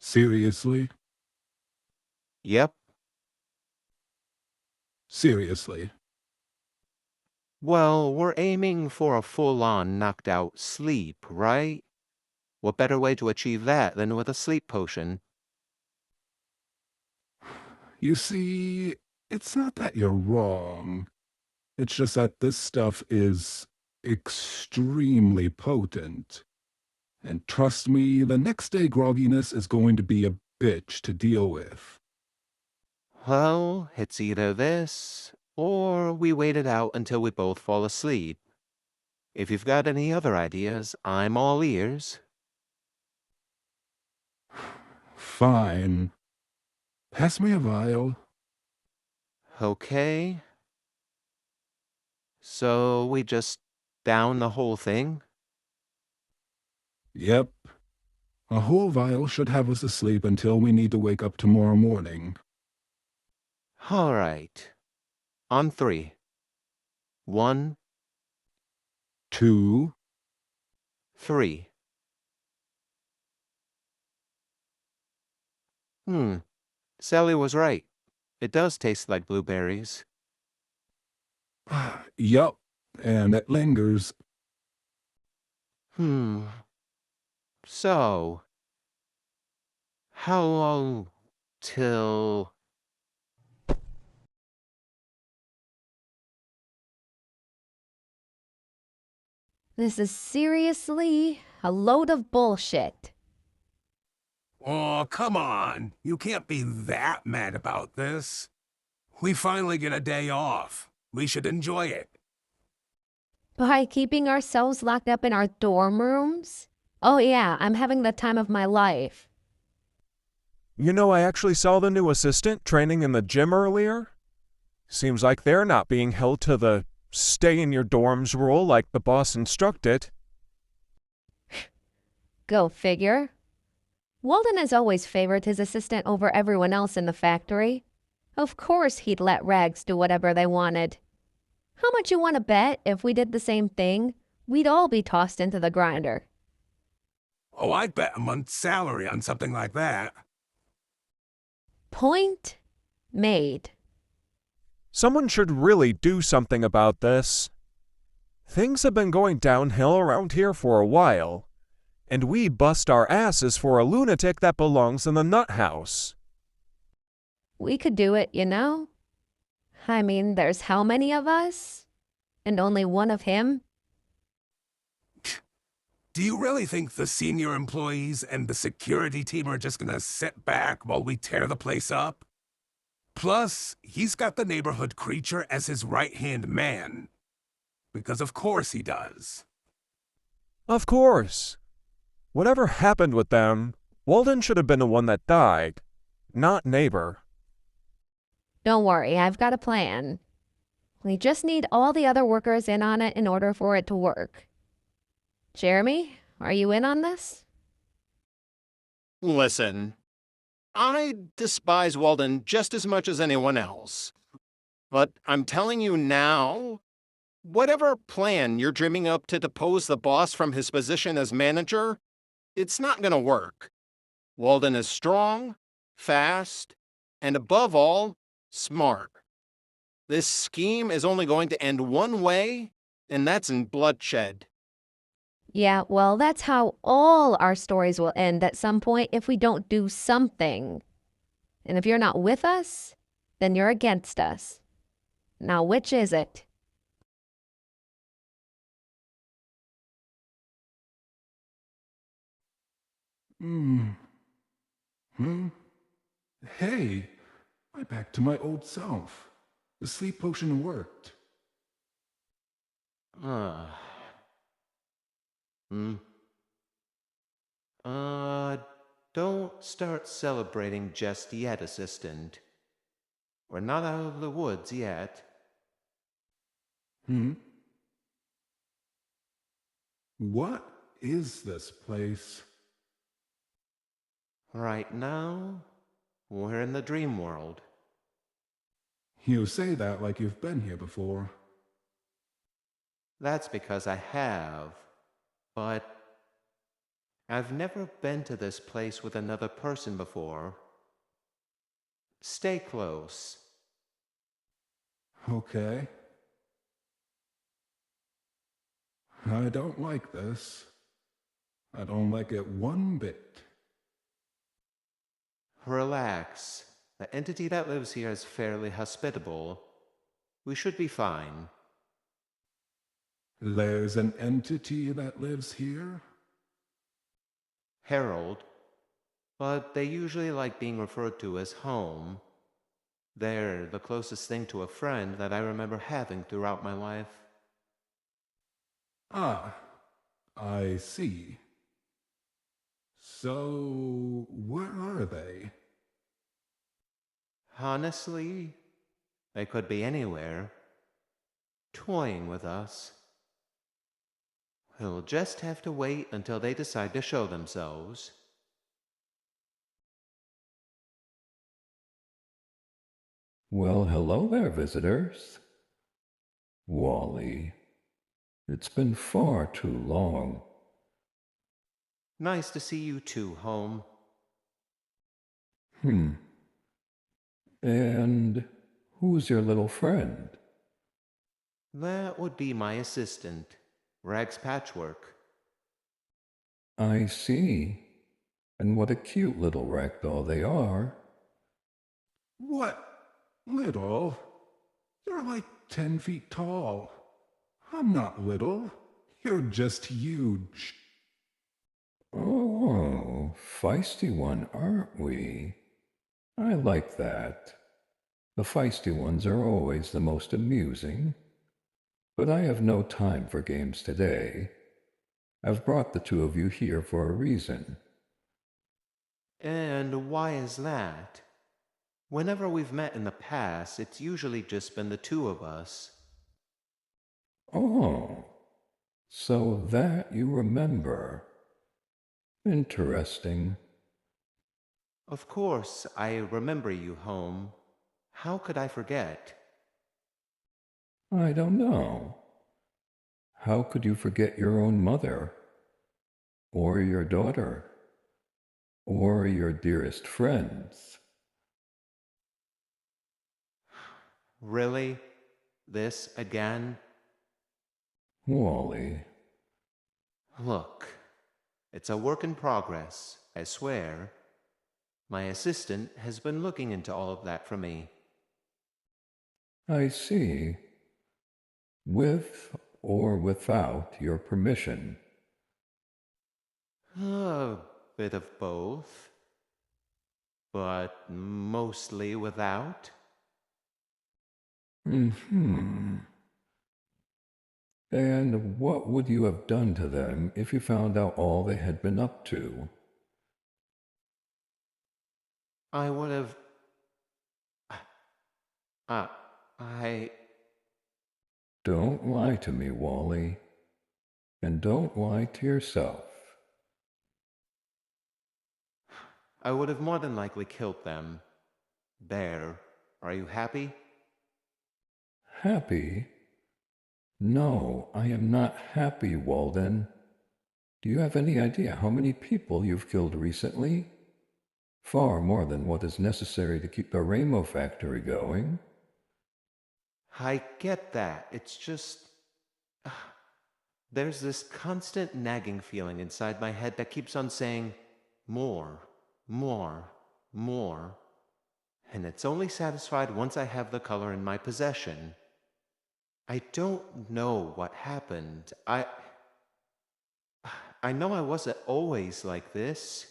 Seriously? Yep. Seriously. Well, we're aiming for a full-on knocked-out sleep, right? What better way to achieve that than with a sleep potion? You see, it's not that you're wrong. It's just that this stuff is extremely potent. And trust me, the next day grogginess is going to be a bitch to deal with. Well, it's either this, or we wait it out until we both fall asleep. If you've got any other ideas, I'm all ears. Fine. Pass me a vial. Okay. So we just down the whole thing? Yep. A whole vial should have us asleep until we need to wake up tomorrow morning. All right. On three. 1, 2. 3. Sally was right. It does taste like blueberries. Yup. And it lingers. So, how long till... This is seriously a load of bullshit. Oh, come on. You can't be that mad about this. We finally get a day off. We should enjoy it. By keeping ourselves locked up in our dorm rooms? Oh yeah, I'm having the time of my life. You know, I actually saw the new assistant training in the gym earlier. Seems like they're not being held to the stay in your dorms rule like the boss instructed. Go figure. Walden has always favored his assistant over everyone else in the factory. Of course he'd let Rags do whatever they wanted. How much you want to bet if we did the same thing, we'd all be tossed into the grinder? Oh, I'd bet a month's salary on something like that. Point made. Someone should really do something about this. Things have been going downhill around here for a while, and we bust our asses for a lunatic that belongs in the nut house. We could do it, you know? I mean, there's how many of us? And only one of him? Do you really think the senior employees and the security team are just gonna sit back while we tear the place up? Plus, he's got the neighborhood creature as his right-hand man. Because of course he does. Of course. Whatever happened with them, Walden should have been the one that died, not neighbor. Don't worry, I've got a plan. We just need all the other workers in on it in order for it to work. Jeremy, are you in on this? Listen, I despise Walden just as much as anyone else. But I'm telling you now, whatever plan you're dreaming up to depose the boss from his position as manager, it's not gonna work. Walden is strong, fast, and above all, smart. This scheme is only going to end one way, and that's in bloodshed. Yeah, well, that's how all our stories will end at some point if we don't do something. And if you're not with us, then you're against us. Now, which is it? Hey, I'm back to my old self. The sleep potion worked. Don't start celebrating just yet, assistant. We're not out of the woods yet. What is this place? Right now, we're in the dream world. You say that like you've been here before. That's because I have. But I've never been to this place with another person before. Stay close. Okay. I don't like this. I don't like it one bit. Relax. The entity that lives here is fairly hospitable. We should be fine. There's an entity that lives here? Harold. But they usually like being referred to as home. They're the closest thing to a friend that I remember having throughout my life. Ah, I see. So, where are they? Honestly, they could be anywhere. Toying with us. We'll just have to wait until they decide to show themselves. Well, hello there, visitors. Wally, it's been far too long. Nice to see you too, home. And who's your little friend? That would be my assistant, Rags Patchwork. I see. And what a cute little ragdoll they are. What? Little? You're like 10 feet tall. I'm not little. You're just huge. Oh, feisty one, aren't we? I like that. The feisty ones are always the most amusing. But I have no time for games today. I've brought the two of you here for a reason. And why is that? Whenever we've met in the past, it's usually just been the two of us. Oh, so that you remember. Interesting. Of course, I remember you, home. How could I forget? I don't know. How could you forget your own mother? Or your daughter? Or your dearest friends? Really? This again? Wally, Look, it's a work in progress, I swear. My assistant has been looking into all of that for me. I see. With or without your permission. A bit of both, but mostly without. And what would you have done to them if you found out all they had been up to? I would have. I. Don't lie to me, Wally. And don't lie to yourself. I would have more than likely killed them. There. Are you happy? Happy? No, I am not happy, Walden. Do you have any idea how many people you've killed recently? Far more than what is necessary to keep the Rainbow Factory going. I get that. It's just. There's this constant nagging feeling inside my head that keeps on saying, more, more, more. And it's only satisfied once I have the color in my possession. I don't know what happened. I know I wasn't always like this.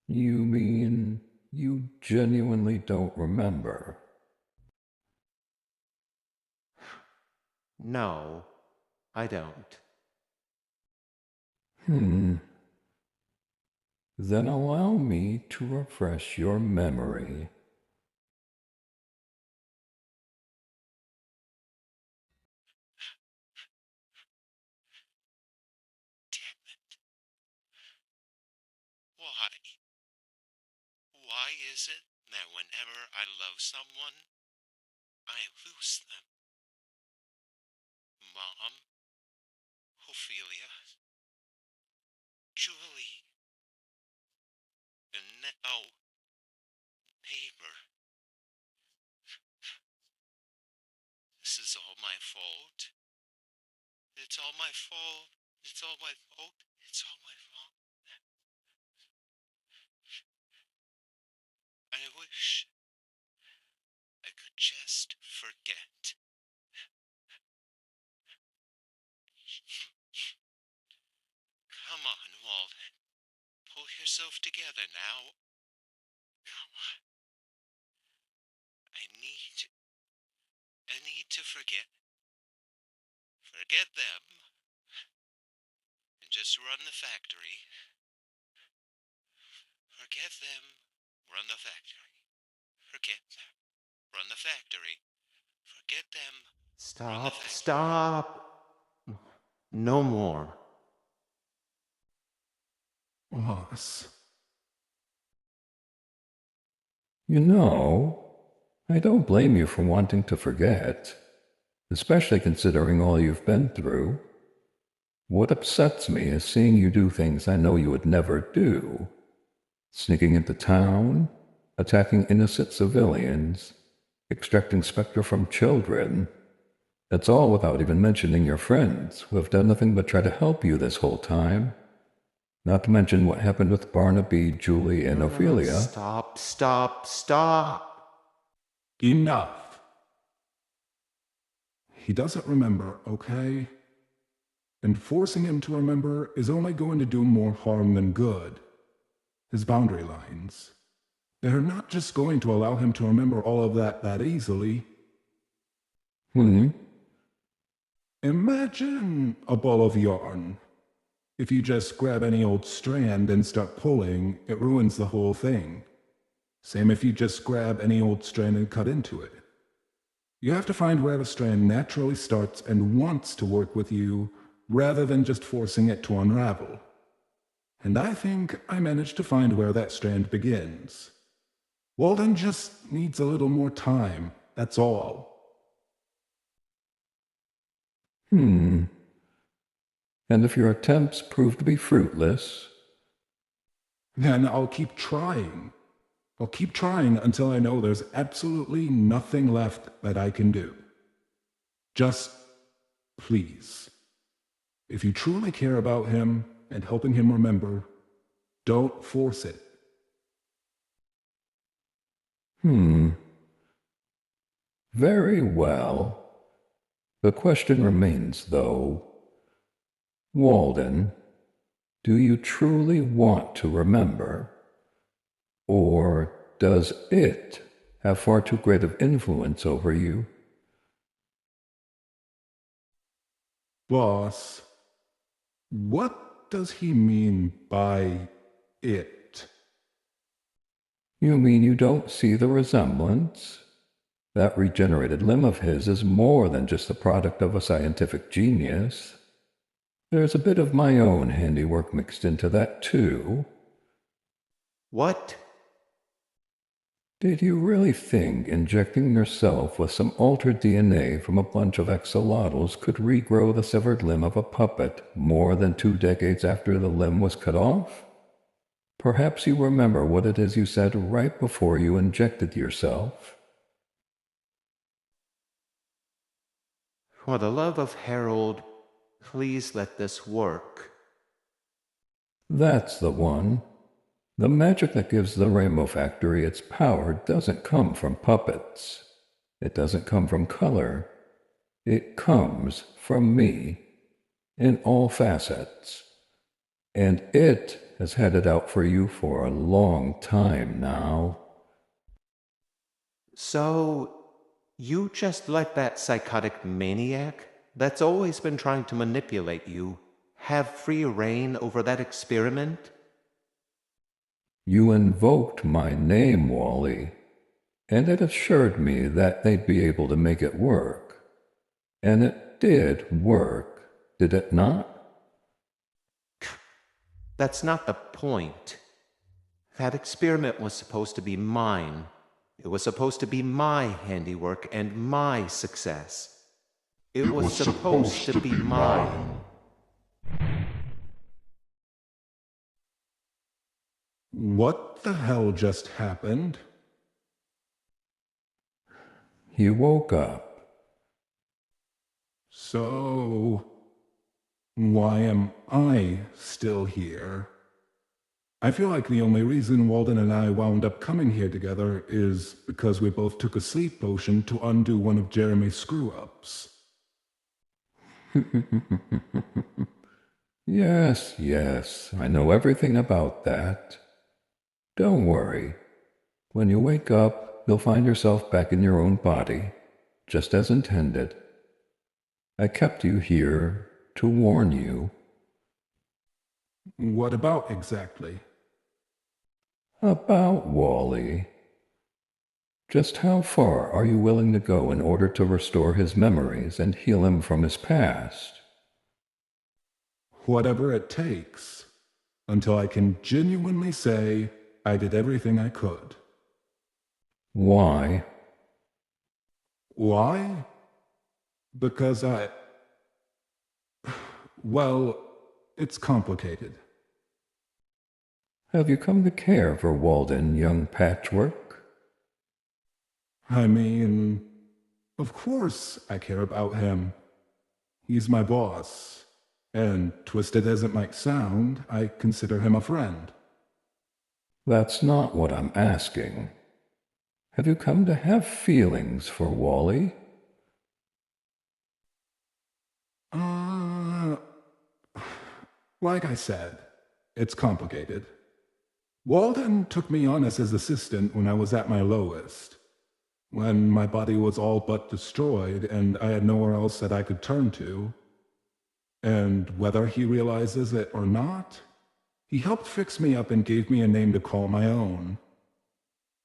You mean you genuinely don't remember? No, I don't. Then allow me to refresh your memory. Why? Why is it that whenever I love someone, I lose them? Mom? Ophelia? Julie. And now, neighbor. This is all my fault. It's all my fault. It's all my fault. It's all my fault. I wish I could just forget. Come on, Walden. Pull yourself together now. Come on. I need to forget. Forget them. And just run the factory. Forget them. Run the factory. Forget them. Run the factory. Forget them. Stop. No more. Boss. You know, I don't blame you for wanting to forget, especially considering all you've been through. What upsets me is seeing you do things I know you would never do. Sneaking into town, attacking innocent civilians, extracting spectra from children. That's all without even mentioning your friends, who have done nothing but try to help you this whole time. Not to mention what happened with Barnaby, Julie, and Ophelia. Stop. Enough. He doesn't remember, okay? And forcing him to remember is only going to do more harm than good. His boundary lines. They're not just going to allow him to remember all of that easily. Imagine a ball of yarn. If you just grab any old strand and start pulling, it ruins the whole thing. Same if you just grab any old strand and cut into it. You have to find where the strand naturally starts and wants to work with you, rather than just forcing it to unravel. And I think I managed to find where that strand begins. Walden just needs a little more time, that's all. And if your attempts prove to be fruitless? Then I'll keep trying. I'll keep trying until I know there's absolutely nothing left that I can do. Just, please. If you truly care about him and helping him remember, don't force it. Very well. The question remains, though. Walden, do you truly want to remember? Or does it have far too great of influence over you? Boss, what does he mean by it? You mean you don't see the resemblance? That regenerated limb of his is more than just the product of a scientific genius. There's a bit of my own handiwork mixed into that, too. What? Did you really think injecting yourself with some altered DNA from a bunch of axolotls could regrow the severed limb of a puppet more than 2 decades after the limb was cut off? Perhaps you remember what it is you said right before you injected yourself. For the love of Harold, please let this work. That's the one. The magic that gives the Rainbow Factory its power doesn't come from puppets. It doesn't come from color. It comes from me, in all facets. And it has had it out for you for a long time now. So, you just let that psychotic maniac that's always been trying to manipulate you have free reign over that experiment? You invoked my name, Wally, and it assured me that they'd be able to make it work. And it did work, did it not? That's not the point. That experiment was supposed to be mine. It was supposed to be my handiwork and my success. It was supposed to be mine. What the hell just happened? He woke up. So, why am I still here? I feel like the only reason Walden and I wound up coming here together is because we both took a sleep potion to undo one of Jeremy's screw-ups. Yes, I know everything about that. Don't worry. When you wake up, you'll find yourself back in your own body, just as intended. I kept you here to warn you. What about exactly? About Wally. Just how far are you willing to go in order to restore his memories and heal him from his past? Whatever it takes, until I can genuinely say I did everything I could. Why? Why? Because well, it's complicated. Have you come to care for Walden, young Patchwork? I mean, of course I care about him. He's my boss. And twisted as it might sound, I consider him a friend. That's not what I'm asking. Have you come to have feelings for Wally? Like I said, it's complicated. Walden took me on as his assistant when I was at my lowest, when my body was all but destroyed and I had nowhere else that I could turn to. And whether he realizes it or not, he helped fix me up and gave me a name to call my own.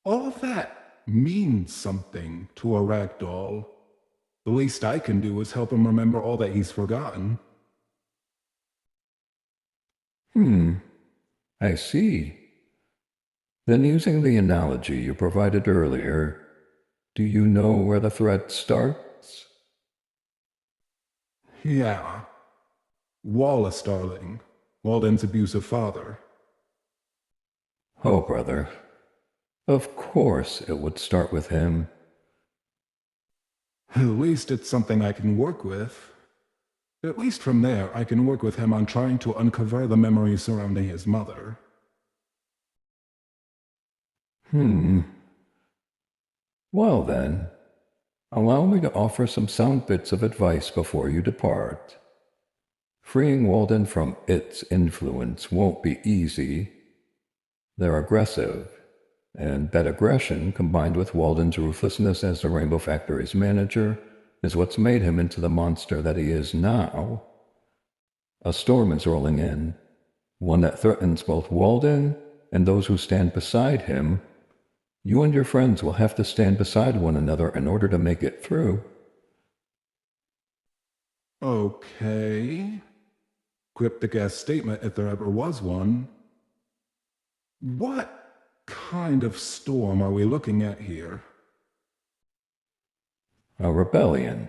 All of that means something to a ragdoll. The least I can do is help him remember all that he's forgotten. I see. Then using the analogy you provided earlier, do you know where the thread starts? Yeah. Wallace Darling, Walden's abusive father. Oh, brother. Of course it would start with him. At least it's something I can work with. At least from there, I can work with him on trying to uncover the memories surrounding his mother. Well then, allow me to offer some sound bits of advice before you depart. Freeing Walden from its influence won't be easy. They're aggressive, and that aggression, combined with Walden's ruthlessness as the Rainbow Factory's manager, is what's made him into the monster that he is now. A storm is rolling in, one that threatens both Walden and those who stand beside him. You and your friends will have to stand beside one another in order to make it through. Okay. Cryptic-ass statement if there ever was one. What kind of storm are we looking at here? A rebellion.